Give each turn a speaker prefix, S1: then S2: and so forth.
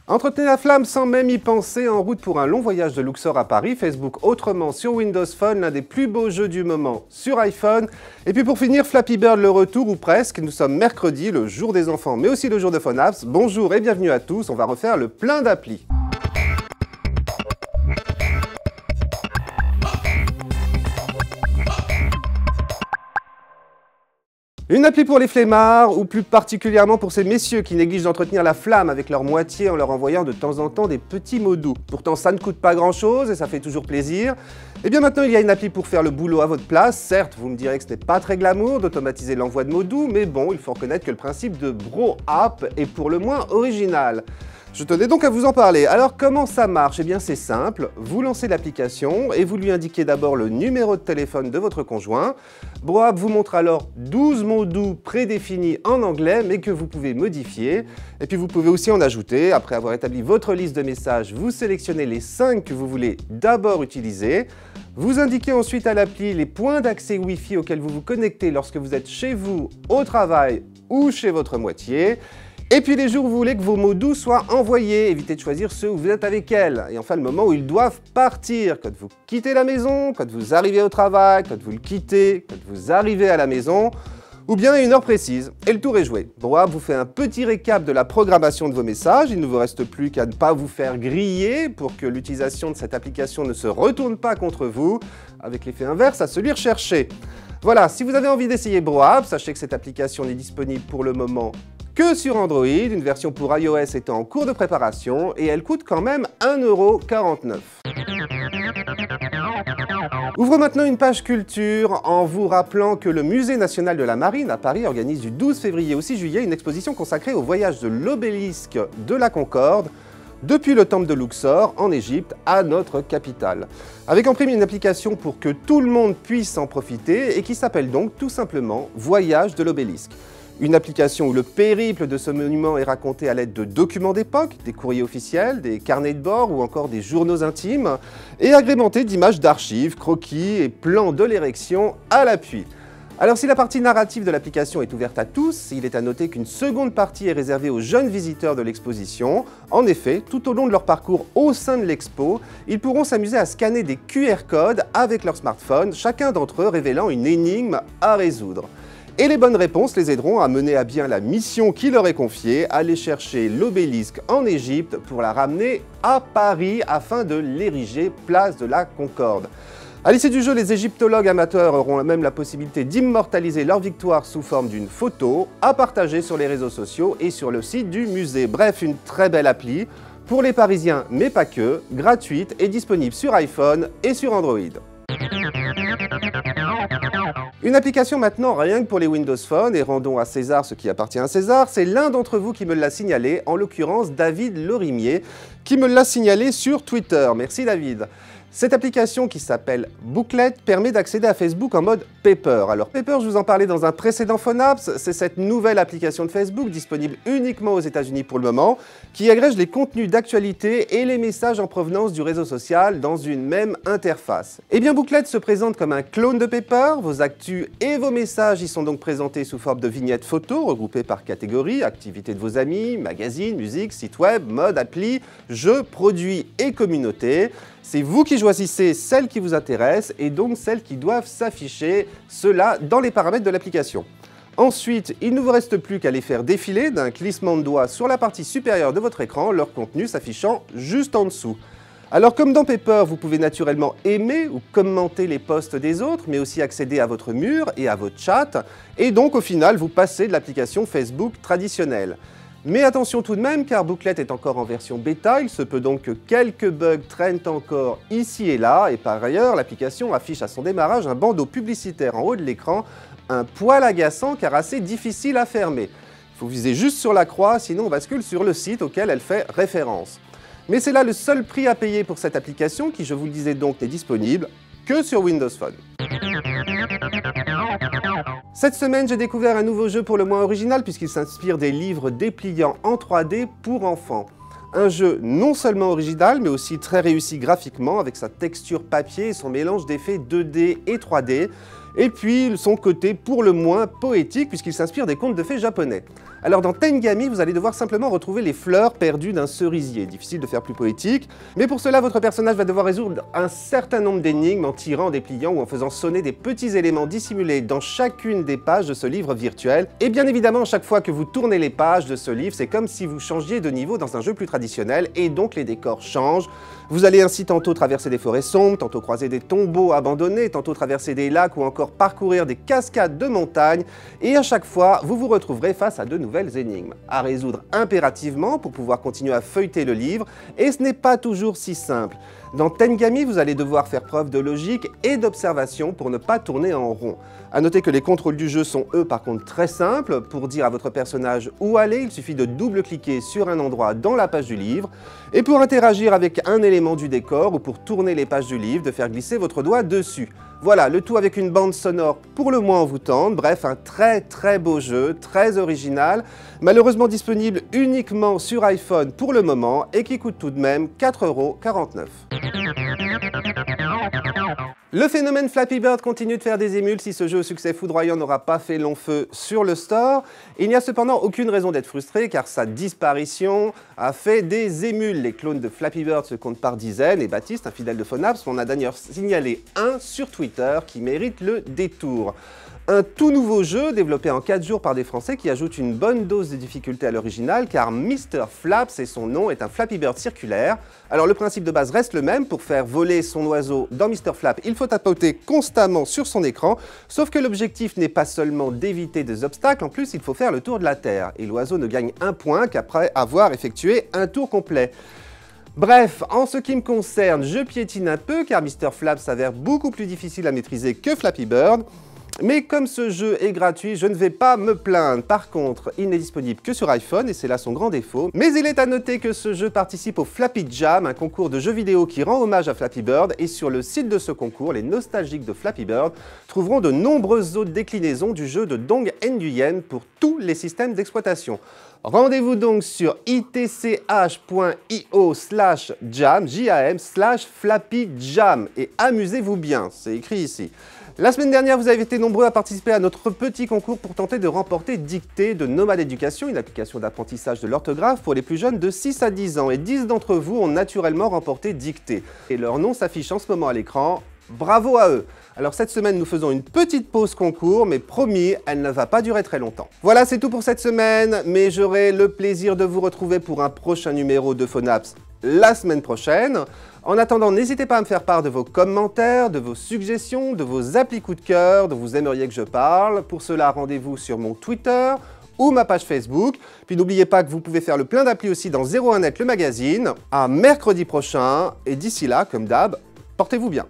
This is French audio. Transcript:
S1: Entretenez la flamme sans même y penser, en route pour un long voyage de Luxor à Paris, Facebook autrement sur Windows Phone, l'un des plus beaux jeux du moment sur iPhone. Et puis pour finir, Flappy Bird le retour, ou presque. Nous sommes mercredi, le jour des enfants, mais aussi le jour de Phone Apps. Bonjour et bienvenue à tous, on va refaire le plein d'applis. Une appli pour les flemmards, ou plus particulièrement pour ces messieurs qui négligent d'entretenir la flamme avec leur moitié en leur envoyant de temps en temps des petits mots doux. Pourtant ça ne coûte pas grand chose et ça fait toujours plaisir. Et bien maintenant il y a une appli pour faire le boulot à votre place. Certes, vous me direz que ce n'est pas très glamour d'automatiser l'envoi de mots doux, mais bon, il faut reconnaître que le principe de Bro App est pour le moins original. Je tenais donc à vous en parler. Alors comment ça marche? Eh bien c'est simple, vous lancez l'application et vous lui indiquez d'abord le numéro de téléphone de votre conjoint. BroApp vous montre alors 12 mots doux prédéfinis en anglais mais que vous pouvez modifier. Et puis vous pouvez aussi en ajouter. Après avoir établi votre liste de messages, vous sélectionnez les 5 que vous voulez d'abord utiliser. Vous indiquez ensuite à l'appli les points d'accès Wi-Fi auxquels vous vous connectez lorsque vous êtes chez vous, au travail ou chez votre moitié. Et puis les jours où vous voulez que vos mots doux soient envoyés, évitez de choisir ceux où vous êtes avec elle. Et enfin le moment où ils doivent partir, quand vous quittez la maison, quand vous arrivez au travail, quand vous le quittez, quand vous arrivez à la maison, ou bien à une heure précise. Et le tour est joué. BroApp vous fait un petit récap de la programmation de vos messages. Il ne vous reste plus qu'à ne pas vous faire griller pour que l'utilisation de cette application ne se retourne pas contre vous, avec l'effet inverse à celui recherché. Voilà, si vous avez envie d'essayer BroApp, sachez que cette application n'est disponible pour le moment que sur Android, une version pour iOS étant en cours de préparation, et elle coûte quand même 1,49 €. Ouvre maintenant une page culture en vous rappelant que le Musée national de la marine à Paris organise du 12 février au 6 juillet une exposition consacrée au voyage de l'obélisque de la Concorde depuis le temple de Luxor en Égypte à notre capitale. Avec en prime une application pour que tout le monde puisse en profiter et qui s'appelle donc tout simplement Voyage de l'obélisque. Une application où le périple de ce monument est raconté à l'aide de documents d'époque, des courriers officiels, des carnets de bord ou encore des journaux intimes, et agrémenté d'images d'archives, croquis et plans de l'érection à l'appui. Alors si la partie narrative de l'application est ouverte à tous, il est à noter qu'une seconde partie est réservée aux jeunes visiteurs de l'exposition. En effet, tout au long de leur parcours au sein de l'expo, ils pourront s'amuser à scanner des QR codes avec leur smartphone, chacun d'entre eux révélant une énigme à résoudre. Et les bonnes réponses les aideront à mener à bien la mission qui leur est confiée, aller chercher l'obélisque en Égypte pour la ramener à Paris afin de l'ériger place de la Concorde. À l'issue du jeu, les égyptologues amateurs auront même la possibilité d'immortaliser leur victoire sous forme d'une photo à partager sur les réseaux sociaux et sur le site du musée. Bref, une très belle appli pour les Parisiens, mais pas que, gratuite et disponible sur iPhone et sur Android. Une application maintenant rien que pour les Windows Phone, et rendons à César ce qui appartient à César, c'est l'un d'entre vous qui me l'a signalé, en l'occurrence David Lorimier, qui me l'a signalé sur Twitter. Merci David. Cette application qui s'appelle Booklet permet d'accéder à Facebook en mode Paper. Alors Paper, je vous en parlais dans un précédent Phone Apps, c'est cette nouvelle application de Facebook disponible uniquement aux États-Unis pour le moment, qui agrège les contenus d'actualité et les messages en provenance du réseau social dans une même interface. Et bien Booklet se présente comme un clone de Paper, vos actus et vos messages y sont donc présentés sous forme de vignettes photos regroupées par catégories, activités de vos amis, magazines, musique, sites web, mode, appli, jeux, produits et communautés. C'est vous qui choisissez celles qui vous intéressent et donc celles qui doivent s'afficher, cela dans les paramètres de l'application. Ensuite, il ne vous reste plus qu'à les faire défiler d'un glissement de doigt sur la partie supérieure de votre écran, leur contenu s'affichant juste en dessous. Alors comme dans Paper, vous pouvez naturellement aimer ou commenter les posts des autres, mais aussi accéder à votre mur et à votre chat, et donc au final vous passez de l'application Facebook traditionnelle. Mais attention tout de même, car Booklet est encore en version bêta, il se peut donc que quelques bugs traînent encore ici et là, et par ailleurs, l'application affiche à son démarrage un bandeau publicitaire en haut de l'écran, un poil agaçant car assez difficile à fermer. Il faut viser juste sur la croix, sinon on bascule sur le site auquel elle fait référence. Mais c'est là le seul prix à payer pour cette application qui, je vous le disais donc, n'est disponible que sur Windows Phone. Cette semaine, j'ai découvert un nouveau jeu pour le moins original puisqu'il s'inspire des livres dépliants en 3D pour enfants. Un jeu non seulement original, mais aussi très réussi graphiquement avec sa texture papier et son mélange d'effets 2D et 3D. et puis son côté pour le moins poétique puisqu'il s'inspire des contes de fées japonais. Alors dans Tengami, vous allez devoir simplement retrouver les fleurs perdues d'un cerisier. Difficile de faire plus poétique, mais pour cela votre personnage va devoir résoudre un certain nombre d'énigmes en tirant, en dépliant ou en faisant sonner des petits éléments dissimulés dans chacune des pages de ce livre virtuel. Et bien évidemment, chaque fois que vous tournez les pages de ce livre, c'est comme si vous changiez de niveau dans un jeu plus traditionnel et donc les décors changent. Vous allez ainsi tantôt traverser des forêts sombres, tantôt croiser des tombeaux abandonnés, tantôt traverser des lacs ou encore parcourir des cascades de montagnes, et à chaque fois, vous vous retrouverez face à de nouvelles énigmes à résoudre impérativement pour pouvoir continuer à feuilleter le livre, et ce n'est pas toujours si simple. Dans Tengami, vous allez devoir faire preuve de logique et d'observation pour ne pas tourner en rond. A noter que les contrôles du jeu sont eux par contre très simples. Pour dire à votre personnage où aller, il suffit de double-cliquer sur un endroit dans la page du livre. Et pour interagir avec un élément du décor ou pour tourner les pages du livre, de faire glisser votre doigt dessus. Voilà, le tout avec une bande sonore pour le moins envoûtante. Bref, un très beau jeu, très original, malheureusement disponible uniquement sur iPhone pour le moment et qui coûte tout de même 4,49 €. Le phénomène Flappy Bird continue de faire des émules si ce jeu au succès foudroyant n'aura pas fait long feu sur le store. Il n'y a cependant aucune raison d'être frustré car sa disparition a fait des émules. Les clones de Flappy Bird se comptent par dizaines et Baptiste, un fidèle de Phonaps, en a d'ailleurs signalé un sur Twitter qui mérite le détour. Un tout nouveau jeu développé en 4 jours par des Français qui ajoute une bonne dose de difficulté à l'original car Mr. Flaps et son nom est un Flappy Bird circulaire. Alors le principe de base reste le même, pour faire voler son oiseau dans Mr. Flap, il faut tapoter constamment sur son écran, sauf que l'objectif n'est pas seulement d'éviter des obstacles, en plus il faut faire le tour de la Terre et l'oiseau ne gagne un point qu'après avoir effectué un tour complet. Bref, en ce qui me concerne, je piétine un peu car Mr. Flap s'avère beaucoup plus difficile à maîtriser que Flappy Bird. Mais comme ce jeu est gratuit, je ne vais pas me plaindre. Par contre, il n'est disponible que sur iPhone et c'est là son grand défaut. Mais il est à noter que ce jeu participe au Flappy Jam, un concours de jeux vidéo qui rend hommage à Flappy Bird. Et sur le site de ce concours, les nostalgiques de Flappy Bird trouveront de nombreuses autres déclinaisons du jeu de Dong Nguyen pour tous les systèmes d'exploitation. Rendez-vous donc sur itch.io/jam, Flappy Jam, et amusez-vous bien, c'est écrit ici. La semaine dernière, vous avez été nombreux à participer à notre petit concours pour tenter de remporter Dictée de Nomad Education, une application d'apprentissage de l'orthographe pour les plus jeunes de 6 à 10 ans. Et 10 d'entre vous ont naturellement remporté Dictée. Et leur nom s'affiche en ce moment à l'écran. Bravo à eux! Alors cette semaine, nous faisons une petite pause concours, mais promis, elle ne va pas durer très longtemps. Voilà, c'est tout pour cette semaine, mais j'aurai le plaisir de vous retrouver pour un prochain numéro de Phonaps la semaine prochaine. En attendant, n'hésitez pas à me faire part de vos commentaires, de vos suggestions, de vos applis coup de cœur, dont vous aimeriez que je parle. Pour cela, rendez-vous sur mon Twitter ou ma page Facebook. Puis n'oubliez pas que vous pouvez faire le plein d'applis aussi dans 01net le magazine. À mercredi prochain, et d'ici là, comme d'hab, portez-vous bien.